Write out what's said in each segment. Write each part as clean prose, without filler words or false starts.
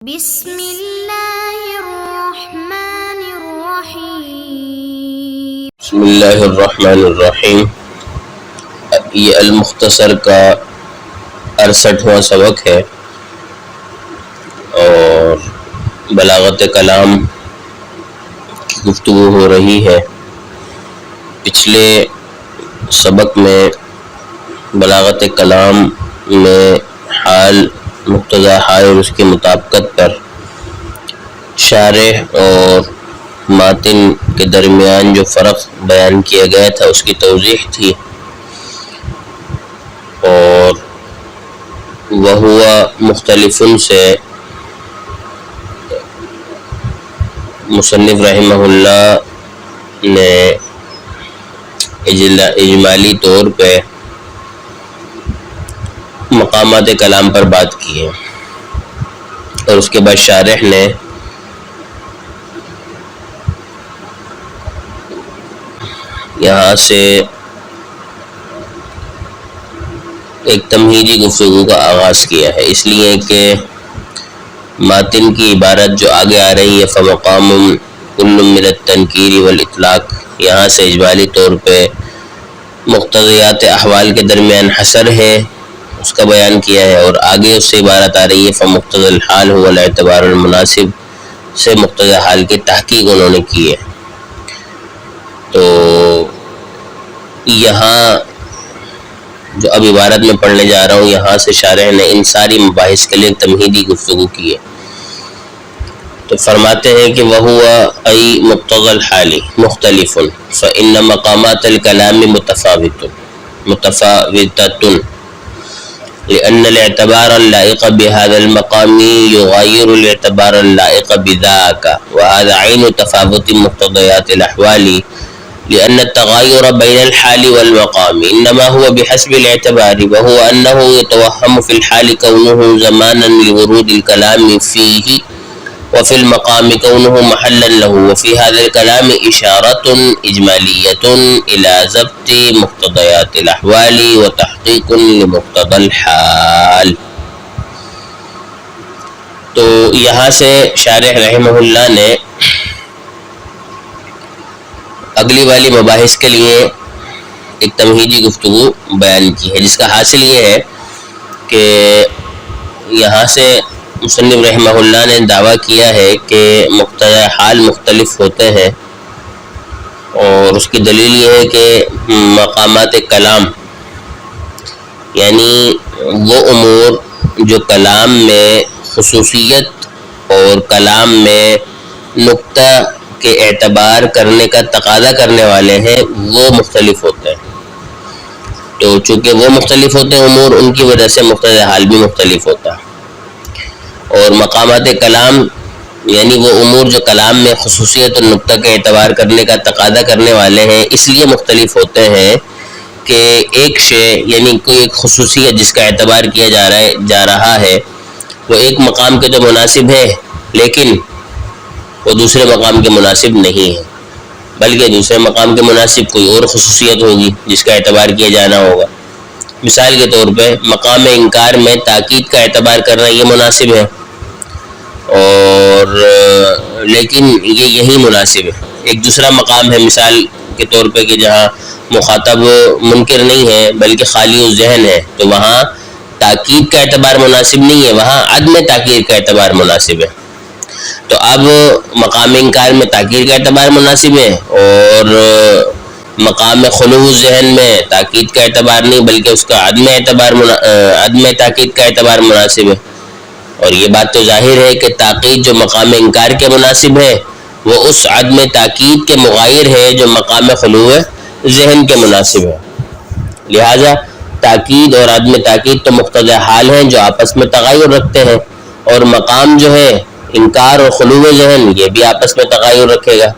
بسم اللہ الرحمن الرحیم بسم اللہ الرحمن الرحیم۔ یہ المختصر کا 68واں سبق ہے اور بلاغت کلام کی گفتگو ہو رہی ہے۔ پچھلے سبق میں بلاغت کلام میں حال، مقتضا حال اور اس کی مطابقت پر شارح اور ماتن کے درمیان جو فرق بیان کیا گیا تھا اس کی توضیح تھی، اور وہو مختلف سے مصنف رحمہ اللہ نے اجمالی طور پہ مقامات کلام پر بات کی ہے، اور اس کے بعد شارح نے یہاں سے ایک تمہیدی گفتگو کا آغاز کیا ہے، اس لیے کہ ماتن کی عبارت جو آگے آ رہی ہے فمقام کل من التنکیر والاطلاق، یہاں سے اجمالی طور پہ مقتضیات احوال کے درمیان حصر ہے اس کا بیان کیا ہے، اور آگے اس سے عبارت آ رہی ہے فمقتضی الحال هو الاعتبار المناسب سے مقتضی حال کی تحقیق انہوں نے کی ہے۔ تو یہاں جو اب عبارت میں پڑھنے جا رہا ہوں، یہاں سے شارح نے ان ساری مباحث کے لیے تمہیدی گفتگو کی ہے۔ تو فرماتے ہیں کہ وَهُوَ أي مقتضى الحال مختلف فإن مقامات الكلام متفاوتة لأن الاعتبار اللائق بهذا المقام يغير الاعتبار اللائق بذاك، وهذا عين تفاوت مقتضيات الأحوال، لأن التغاير بين الحال والمقام إنما هو بحسب الاعتبار، وهو أنه يتوهم في الحال كونه زمانا لورود الكلام فيه، وفي المقام كونه محلا له، وفي هذا الكلام إشارة إجمالية إلى ضبط مقتضيات الأحوال وتحقيق لمقتضى الحال۔ تو یہاں سے شارح رحمہ اللہ نے اگلی والی مباحث کے لیے ایک تمہیدی گفتگو بیان کی ہے، جس کا حاصل یہ ہے کہ یہاں سے مصنف رحمہ اللہ نے دعویٰ کیا ہے کہ مقتضی حال مختلف ہوتے ہیں، اور اس کی دلیل یہ ہے کہ مقامات کلام یعنی وہ امور جو کلام میں خصوصیت اور کلام میں نقطہ کے اعتبار کرنے کا تقاضا کرنے والے ہیں، وہ مختلف ہوتے ہیں۔ تو چونکہ وہ مختلف ہوتے ہیں امور، ان کی وجہ سے مقتضی حال بھی مختلف ہوتا ہے، اور مقامات کلام یعنی وہ امور جو کلام میں خصوصیت اور نقطہ کے اعتبار کرنے کا تقاضا کرنے والے ہیں، اس لیے مختلف ہوتے ہیں کہ ایک شے یعنی کوئی ایک خصوصیت جس کا اعتبار کیا جا رہا ہے وہ ایک مقام کے تو مناسب ہے، لیکن وہ دوسرے مقام کے مناسب نہیں ہے، بلکہ دوسرے مقام کے مناسب کوئی اور خصوصیت ہوگی جس کا اعتبار کیا جانا ہوگا۔ مثال کے طور پہ مقام انکار میں تاکید کا اعتبار کرنا یہ مناسب ہے، اور لیکن یہی مناسب ہے۔ ایک دوسرا مقام ہے مثال کے طور پہ کہ جہاں مخاطب منکر نہیں ہے بلکہ خالی الذہن ہے، تو وہاں تاکید کا اعتبار مناسب نہیں ہے، وہاں عدم تاکید کا اعتبار مناسب ہے۔ تو اب مقام انکار میں تاکید کا اعتبار مناسب ہے، اور مقام خلو ذہن میں تاکید کا اعتبار نہیں بلکہ اس کا عدم تاکید کا اعتبار مناسب ہے۔ اور یہ بات تو ظاہر ہے کہ تاکید جو مقام انکار کے مناسب ہے وہ اس عدم تاکید کے مغایر ہے جو مقام خلو ذہن کے مناسب ہے۔ لہذا تاکید اور عدم تاکید تو مقتضی حال ہیں جو آپس میں تغیر رکھتے ہیں، اور مقام جو ہے انکار اور خلو ذہن یہ بھی آپس میں تغیر رکھے گا۔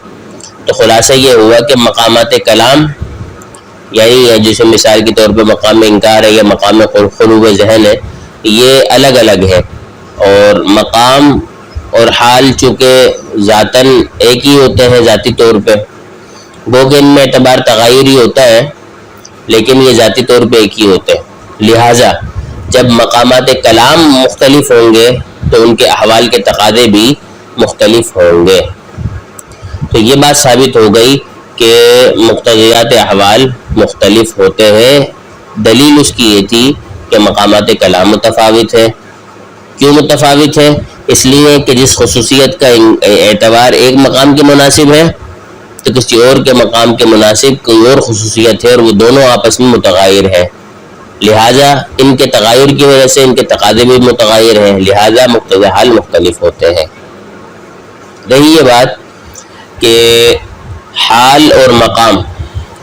تو خلاصہ یہ ہوا کہ مقامات کلام یعنی جیسے مثال کے طور پہ مقام انکار ہے یا مقام خلو ذہن ہے، یہ الگ الگ ہے، اور مقام اور حال چونکہ ذاتاً ایک ہی ہوتے ہیں ذاتی طور پہ، وہ کہ ان میں اعتبار تغیر ہی ہوتا ہے لیکن یہ ذاتی طور پہ ایک ہی ہوتے ہیں۔ لہٰذا جب مقامات کلام مختلف ہوں گے تو ان کے احوال کے تقاضے بھی مختلف ہوں گے۔ تو یہ بات ثابت ہو گئی کہ مقتضیات احوال مختلف ہوتے ہیں۔ دلیل اس کی یہ تھی کہ مقامات کلام متفاوت ہے۔ کیوں متفاوت ہے؟ اس لیے کہ جس خصوصیت کا اعتبار ایک مقام کے مناسب ہے تو کسی اور کے مقام کے مناسب کوئی اور خصوصیت ہے، اور وہ دونوں آپس میں متغیر ہیں، لہٰذا ان کے تغیر کی وجہ سے ان کے تقاضے بھی متغیر ہیں، لہٰذا مقتضی حال مختلف ہوتے ہیں۔ رہی یہ بات کہ حال اور مقام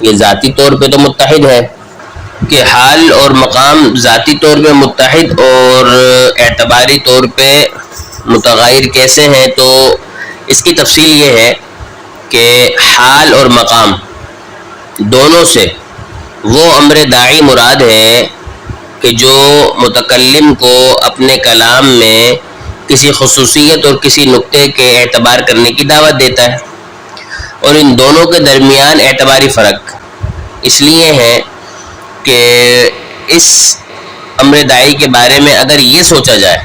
یہ ذاتی طور پہ تو متحد ہے، کہ حال اور مقام ذاتی طور پہ متحد اور اعتباری طور پہ متغیر کیسے ہیں، تو اس کی تفصیل یہ ہے کہ حال اور مقام دونوں سے وہ امر داعی مراد ہے کہ جو متکلم کو اپنے کلام میں کسی خصوصیت اور کسی نقطے کے اعتبار کرنے کی دعوت دیتا ہے، اور ان دونوں کے درمیان اعتباری فرق اس لیے ہے کہ اس امر داعی کے بارے میں اگر یہ سوچا جائے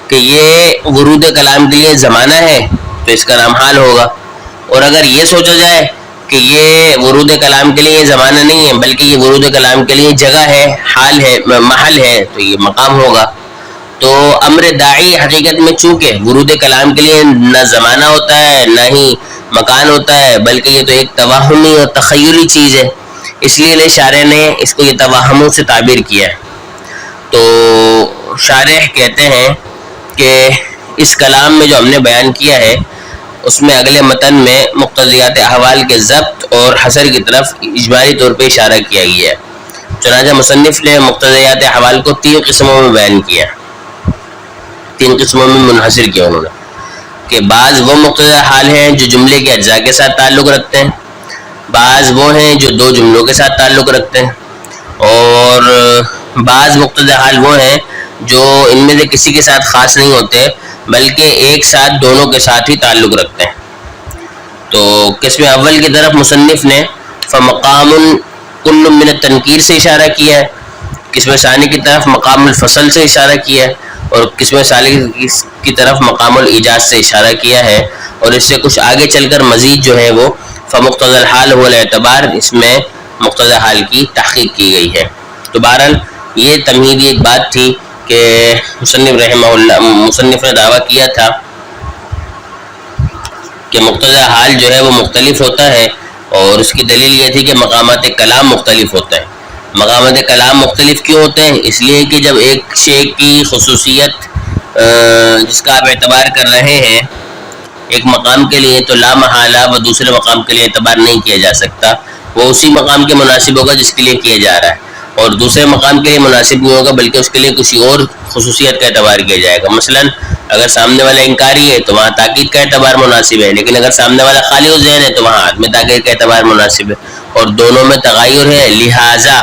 کہ یہ ورود کلام کے لیے زمانہ ہے تو اس کا نام حال ہوگا، اور اگر یہ سوچا جائے کہ یہ ورود کلام کے لیے زمانہ نہیں ہے بلکہ یہ ورود کلام کے لیے جگہ ہے، حال ہے، محل ہے، تو یہ مقام ہوگا۔ تو امر داعی حقیقت میں چونکہ ورود کلام کے لیے نہ زمانہ ہوتا ہے نہ ہی مکان ہوتا ہے، بلکہ یہ تو ایک توہمی اور تخیلی چیز ہے، اس لیے شارح نے اس کو یہ توہموں سے تعبیر کیا ہے۔ تو شارح کہتے ہیں کہ اس کلام میں جو ہم نے بیان کیا ہے اس میں اگلے متن میں مقتضیات احوال کے ضبط اور حصر کی طرف اجمالی طور پہ اشارہ کیا گیا ہے۔ چنانچہ مصنف نے مقتضیات احوال کو 3 قسموں میں بیان کیا، 3 قسموں میں منحصر کیا انہوں نے، کہ بعض وہ مقتضی حال ہیں جو جملے کے اجزاء کے ساتھ تعلق رکھتے ہیں، بعض وہ ہیں جو 2 جملوں کے ساتھ تعلق رکھتے ہیں، اور بعض مقتضی حال وہ ہیں جو ان میں سے کسی کے ساتھ خاص نہیں ہوتے بلکہ ایک ساتھ دونوں کے ساتھ ہی تعلق رکھتے ہیں۔ تو قسم اول کی طرف مصنف نے فمقام کل من التنکیر سے اشارہ کیا ہے، قسم ثانی کی طرف مقام الفصل سے اشارہ کیا ہے، اور قسم ثالث کی طرف مقام الایجاز سے اشارہ کیا ہے، اور اس سے کچھ آگے چل کر مزید جو ہے وہ فمقتضی الحال هو الاعتبار، اس میں مقتضی حال کی تحقیق کی گئی ہے۔ تو بہرحال یہ تمہیدی ایک بات تھی کہ مصنف نے دعویٰ کیا تھا کہ مقتضی حال جو ہے وہ مختلف ہوتا ہے، اور اس کی دلیل یہ تھی کہ مقامات کلام مختلف ہوتے ہیں۔ مقامات کلام مختلف کیوں ہوتے ہیں؟ اس لیے کہ جب ایک شے کی خصوصیت جس کا آپ اعتبار کر رہے ہیں ایک مقام کے لیے، تو لا محالہ وہ دوسرے مقام کے لیے اعتبار نہیں کیا جا سکتا، وہ اسی مقام کے مناسب ہوگا جس کے لیے کیا جا رہا ہے، اور دوسرے مقام کے لیے مناسب نہیں ہوگا بلکہ اس کے لیے کسی اور خصوصیت کا اعتبار کیا جائے گا۔ مثلا اگر سامنے والا انکاری ہے تو وہاں تاکید کا اعتبار مناسب ہے، لیکن اگر سامنے والا خالی ذہن ہے تو وہاں عدم تاکید کا اعتبار مناسب ہے، اور دونوں میں تغیر ہے، لہٰذا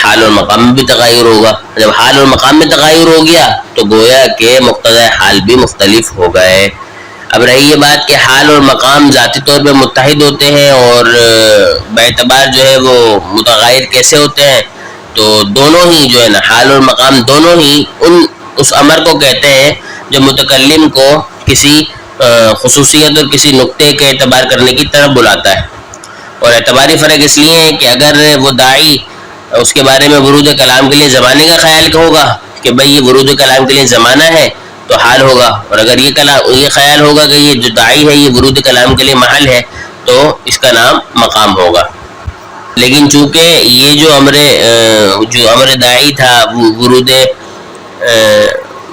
حال اور مقام میں بھی تغیر ہوگا۔ جب حال اور مقام میں تغیر ہو گیا تو گویا کہ مقتضی حال بھی مختلف ہو گئے۔ اب رہی یہ بات کہ حال اور مقام ذاتی طور پہ متحد ہوتے ہیں اور باعتبار جو ہے وہ متغیر کیسے ہوتے ہیں، تو دونوں ہی جو ہے نا حال اور مقام دونوں ہی اس امر کو کہتے ہیں جو متکلم کو کسی خصوصیت اور کسی نقطے کے اعتبار کرنے کی طرف بلاتا ہے، اور اعتباری فرق اس لیے ہے کہ اگر وہ داعی اس کے بارے میں ورود کلام کے لیے زمانے کا خیال ہوگا کہ بھئی یہ ورود کلام کے لیے زمانہ ہے تو حال ہوگا، اور اگر یہ خیال ہوگا کہ یہ جو داعی ہے یہ ورود کلام کے لیے محل ہے تو اس کا نام مقام ہوگا۔ لیکن چونکہ یہ جو امر داعی تھا ورود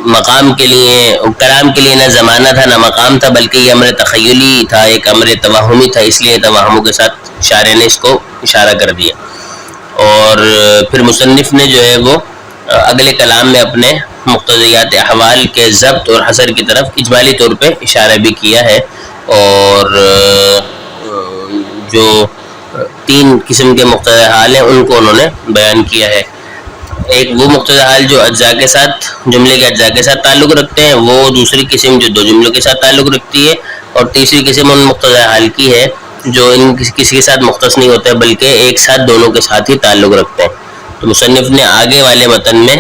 مقام کے لیے کلام کے لیے نہ زمانہ تھا نہ مقام تھا بلکہ یہ امر تخیلی تھا، ایک امر توہمی تھا، اس لیے توہموں کے ساتھ شارح نے اس کو اشارہ کر دیا، اور پھر مصنف نے جو ہے وہ اگلے کلام میں اپنے مقتضیات احوال کے ضبط اور حصر کی طرف اجمالی طور پہ اشارہ بھی کیا ہے، اور جو 3 قسم کے مقتضی حال ہیں ان کو انہوں نے بیان کیا ہے۔ ایک وہ مقتضی حال جو اجزاء کے ساتھ جملے کے اجزاء کے ساتھ تعلق رکھتے ہیں، وہ دوسری قسم جو 2 جملوں کے ساتھ تعلق رکھتی ہے، اور تیسری قسم ان مقتضی حال کی ہے جو ان کسی کے ساتھ مختص نہیں ہوتے بلکہ ایک ساتھ دونوں کے ساتھ ہی تعلق رکھتے ہیں۔ تو مصنف نے آگے والے متن میں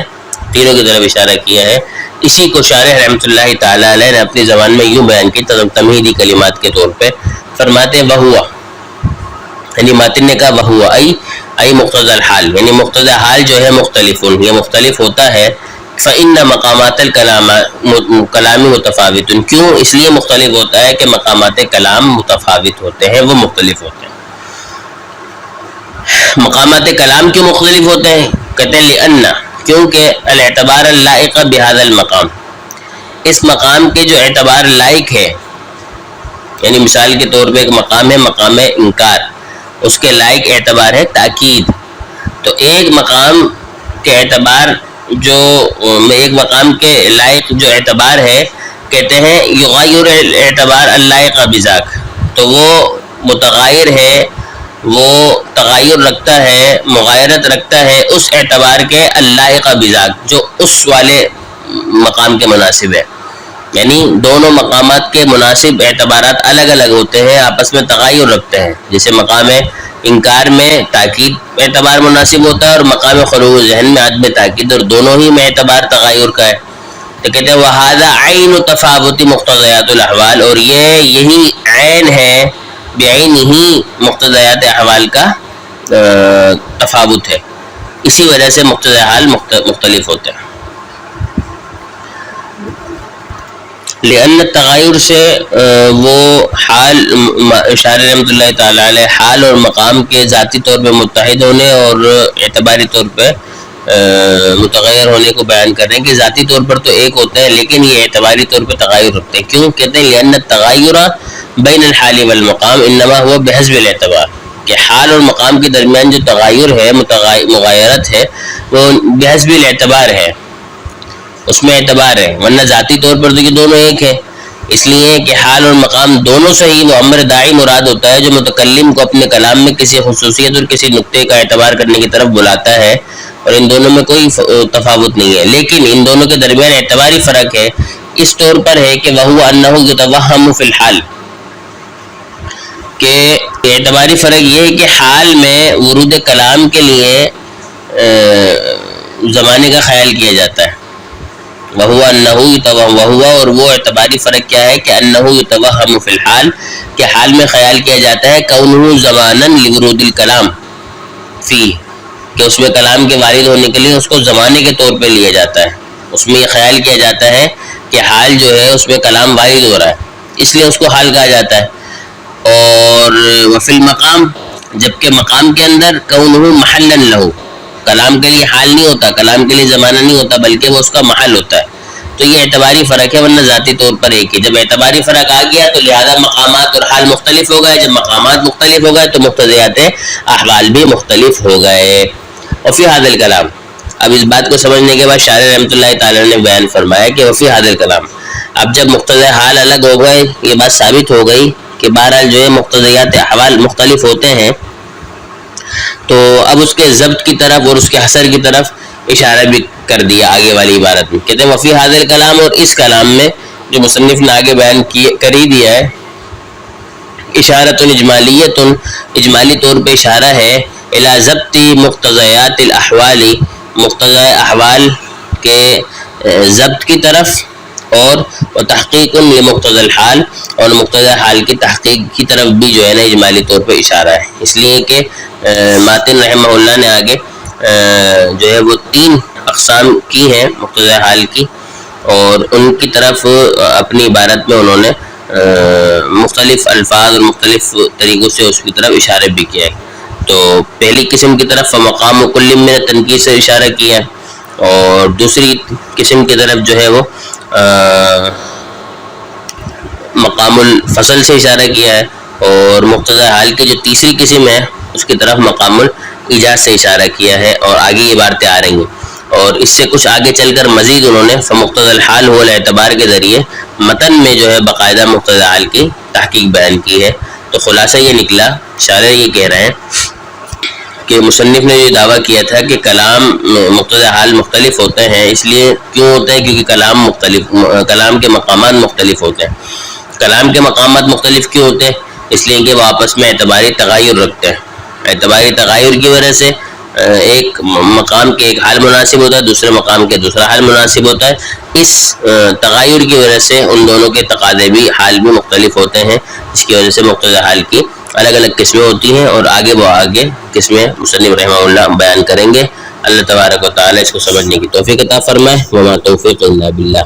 تینوں کی طرف اشارہ کیا ہے. اسی کو شارح رحمۃ اللہ تعالی علیہ نے اپنی زبان میں یوں بیان کی تمہیدی کلمات کے طور پہ. فرماتے وہوا، یعنی ماتن نے کہا وہوا ای مقتضی الحال، یعنی مقتضی حال جو ہے مختلف، یہ مختلف ہوتا ہے. فإن مقامات الکلام متفاوت، کیوں؟ اس لیے مختلف ہوتا ہے کہ مقامات کلام متفاوت ہوتے ہیں، وہ مختلف ہوتے ہیں. مقامات کلام کیوں مختلف ہوتے ہیں؟ کہتے ہیں لأن، کیونکہ الاعتبار اللائق بهذا المقام، اس مقام کے جو اعتبار لائق ہے، یعنی مثال کے طور پہ ایک مقام ہے مقام انکار، اس کے لائق اعتبار ہے تاکید. تو ایک مقام کے اعتبار جو ایک مقام کے لائق جو اعتبار ہے، کہتے ہیں یغیر الاعتبار اللائق بذاک، تو وہ متغیر ہے، وہ تغیر رکھتا ہے، مغایرت رکھتا ہے اس اعتبار کے اللائق بذاک جو اس والے مقام کے مناسب ہے. یعنی دونوں مقامات کے مناسب اعتبارات الگ الگ ہوتے ہیں، آپس میں تغیر رکھتے ہیں. جیسے مقام انکار میں تاکید اعتبار مناسب ہوتا ہے اور مقام خلوع ذہن میں عدم تاکید، اور دونوں ہی میں اعتبار تغیر کا ہے. تو کہتے ہیں وَهَذَا عَيْنُ تَفَاوُتِ مُقْتَضَيَاتُ الْأَحْوَالِ، اور یہی عین ہے، بعین ہی مقتضیات احوال کا تفاوت ہے، اسی وجہ سے مقتضی حال مختلف ہوتے ہیں. لأن التغیر سے وہ حال، شارح رحمۃ اللہ تعالی علیہ حال اور مقام کے ذاتی طور پہ متحد ہونے اور اعتباری طور پہ متغیر ہونے کو بیان کر رہے ہیں کہ ذاتی طور پر تو ایک ہوتا ہے لیکن یہ اعتباری طور پہ تغیر رکھتے ہیں. کیوں؟ کہتے ہیں لأن التغیر بین الحال والمقام انما هو بحسب الاعتبار، کہ حال اور مقام کے درمیان جو تغیر ہے، مغایرت ہے، وہ بحسب الاعتبار ہے، اس میں اعتبار ہے، ورنہ ذاتی طور پر تو یہ دونوں ایک ہے. اس لیے کہ حال اور مقام دونوں صحیح، وہ امر داعی مراد ہوتا ہے جو متکلم کو اپنے کلام میں کسی خصوصیت اور کسی نقطے کا اعتبار کرنے کی طرف بلاتا ہے، اور ان دونوں میں کوئی تفاوت نہیں ہے. لیکن ان دونوں کے درمیان اعتباری فرق ہے، اس طور پر ہے کہ وہو انہ یتوہم فی الحال، کہ اعتباری فرق یہ ہے کہ حال میں ورود کلام کے لیے زمانے کا خیال کیا جاتا ہے. وہو انہ یتوہم، وہو اور وہ اعتباری فرق کیا ہے کہ انہ یتوہم فی الحال، کہ حال میں خیال کیا جاتا ہے کونہ زمانا لورود الکلام فی، کہ اس میں کلام کے وارد ہونے کے لیے اس کو زمانے کے طور پہ لیا جاتا ہے. اس میں یہ خیال کیا جاتا ہے کہ حال جو ہے اس میں کلام وارد ہو رہا ہے، اس لیے اس کو حال کہا جاتا ہے. اور وفی المقام، جبکہ مقام کے اندر کونہ محلا لہ، کلام کے لیے حال نہیں ہوتا، کلام کے لیے زمانہ نہیں ہوتا، بلکہ وہ اس کا محل ہوتا ہے. تو یہ اعتباری فرق ہے، ورنہ ذاتی طور پر ایک ہے. جب اعتباری فرق آ گیا تو لہذا مقامات اور حال مختلف ہو گئے. جب مقامات مختلف ہو گئے تو مقتضیات احوال بھی مختلف ہو گئے. وفی هذا الکلام، اب اس بات کو سمجھنے کے بعد شارح رحمۃ اللہ تعالی نے بیان فرمایا کہ وفی هذا الکلام، اب جب مقتضی حال الگ ہو گئے، یہ بات ثابت ہو گئی کہ بہرحال جو ہے مقتضیات احوال مختلف ہوتے ہیں، تو اب اس کے ضبط کی طرف اور اس کے حصر کی طرف اشارہ بھی کر دیا آگے والی عبارت میں. کہتے ہیں وفی هذا الکلام، اور اس کلام میں جو مصنف نے آگے بیان کر ہی دیا ہے، اشارۃ اجمالیۃ، اجمالی طور پہ اشارہ ہے الی ضبط مقتضیات الاحوال، مقتضی احوال کے ضبط کی طرف، اور تحقیق لمقتضی الحال، اور مقتضی حال کی تحقیق کی طرف بھی جو ہے نا اجمالی طور پہ اشارہ ہے. اس لیے کہ ماتن رحمہ اللہ نے آگے جو ہے وہ 3 اقسام کی ہیں مقتضی حال کی، اور ان کی طرف اپنی عبارت میں انہوں نے مختلف الفاظ اور مختلف طریقوں سے اس کی طرف اشارہ بھی کیا ہے. تو پہلی قسم کی طرف مقام کل من تنقیص سے اشارہ کیا ہے، اور دوسری قسم کی طرف جو ہے وہ مقام الفصل سے اشارہ کیا ہے، اور مقتضی حال کی جو تیسری قسم ہے اس کی طرف مقام الایجاز سے اشارہ کیا ہے. اور آگے یہ عبارتیں آ رہی ہیں، اور اس سے کچھ آگے چل کر مزید انہوں نے فمقتضی الحال هو الاعتبار کے ذریعے متن میں جو ہے باقاعدہ مقتضی حال کی تحقیق بیان کی ہے. تو خلاصہ یہ نکلا، شارح یہ کہہ رہے ہیں کہ مصنف نے یہ دعویٰ کیا تھا کہ کلام مقتضی حال مختلف ہوتے ہیں. اس لیے کیوں ہوتا ہے؟ کیونکہ کلام کے مقامات مختلف ہوتے ہیں. کلام کے مقامات مختلف کیوں ہوتے ہیں؟ اس لیے کہ وہ آپس میں اعتباری تغیر رکھتے ہیں. اعتباری تغیر کی وجہ سے ایک مقام کے ایک حال مناسب ہوتا ہے، دوسرے مقام کے دوسرا حال مناسب ہوتا ہے. اس تغیر کی وجہ سے ان دونوں کے تقاضے بھی حال بھی مختلف ہوتے ہیں، اس کی وجہ سے مقتضی حال کی الگ الگ قسمیں ہوتی ہیں، اور آگے قسمیں مصنف رحمہ اللہ بیان کریں گے. اللہ تبارک و تعالی اس کو سمجھنے کی توفیق عطا فرمائے. وما توفیق الا باللہ.